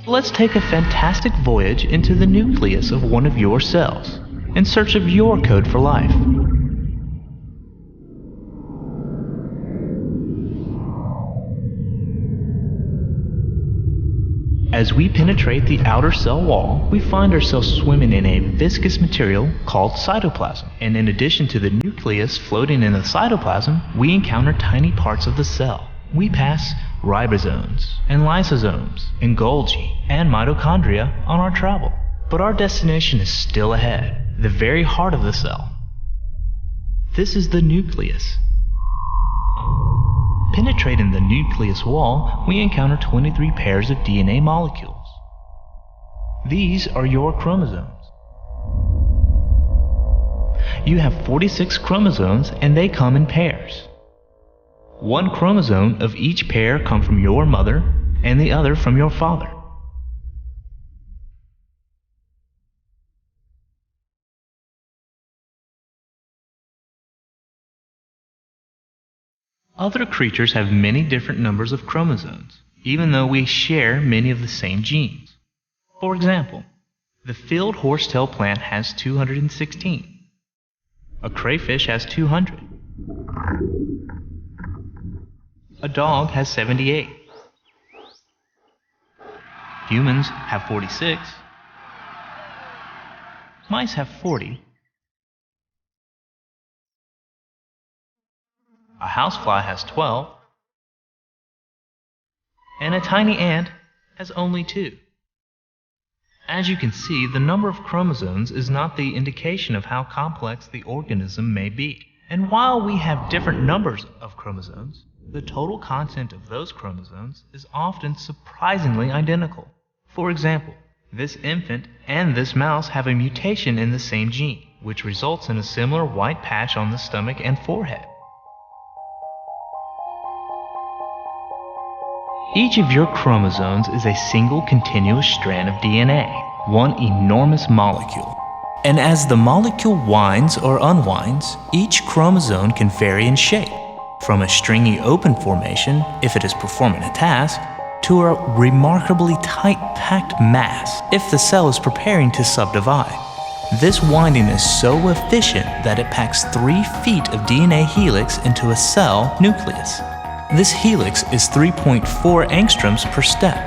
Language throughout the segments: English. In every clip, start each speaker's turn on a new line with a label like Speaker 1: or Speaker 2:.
Speaker 1: Let's take a fantastic voyage into the nucleus of one of your cells, in search of your code for life. As we penetrate the outer cell wall, we find ourselves swimming in a viscous material called cytoplasm. And in addition to the nucleus floating in the cytoplasm, we encounter tiny parts of the cell. We pass ribosomes and lysosomes and Golgi and mitochondria on our travel. But our destination is still ahead, the very heart of the cell. This is the nucleus. Penetrating the nucleus wall, we encounter 23 pairs of DNA molecules. These are your chromosomes. You have 46 chromosomes and they come in pairs. One chromosome of each pair come from your mother and the other from your father. Other creatures have many different numbers of chromosomes, even though we share many of the same genes. For example, the field horsetail plant has 216. A crayfish has 200. A dog has 78. Humans have 46. Mice have 40. A housefly has 12, and a tiny ant has only 2. As you can see, the number of chromosomes is not the indication of how complex the organism may be. And while we have different numbers of chromosomes, the total content of those chromosomes is often surprisingly identical. For example, this infant and this mouse have a mutation in the same gene, which results in a similar white patch on the stomach and forehead. Each of your chromosomes is a single continuous strand of DNA, one enormous molecule. And as the molecule winds or unwinds, each chromosome can vary in shape, from a stringy open formation, if it is performing a task, to a remarkably tight-packed mass, if the cell is preparing to subdivide. This winding is so efficient that it packs 3 feet of DNA helix into a cell nucleus. This helix is 3.4 angstroms per step.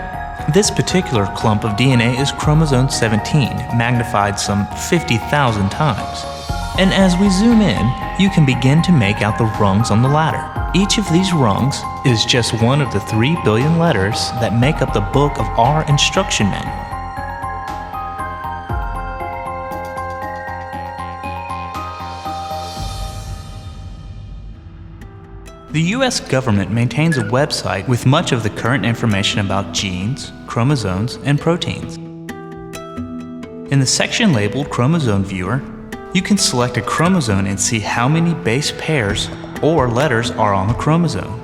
Speaker 1: This particular clump of DNA is chromosome 17, magnified some 50,000 times. And as we zoom in, you can begin to make out the rungs on the ladder. Each of these rungs is just one of the 3 billion letters that make up the book of our instruction manual. The US government maintains a website with much of the current information about genes, chromosomes, and proteins. In the section labeled Chromosome Viewer, you can select a chromosome and see how many base pairs or letters are on the chromosome.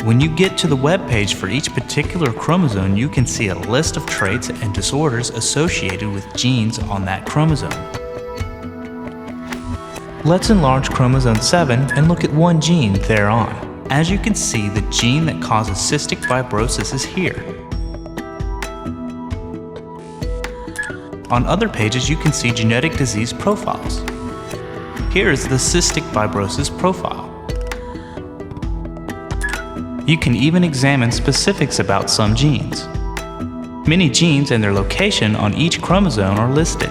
Speaker 1: When you get to the web page for each particular chromosome, you can see a list of traits and disorders associated with genes on that chromosome. Let's enlarge chromosome 7 and look at one gene thereon. As you can see, the gene that causes cystic fibrosis is here. On other pages, you can see genetic disease profiles. Here is the cystic fibrosis profile. You can even examine specifics about some genes. Many genes and their location on each chromosome are listed.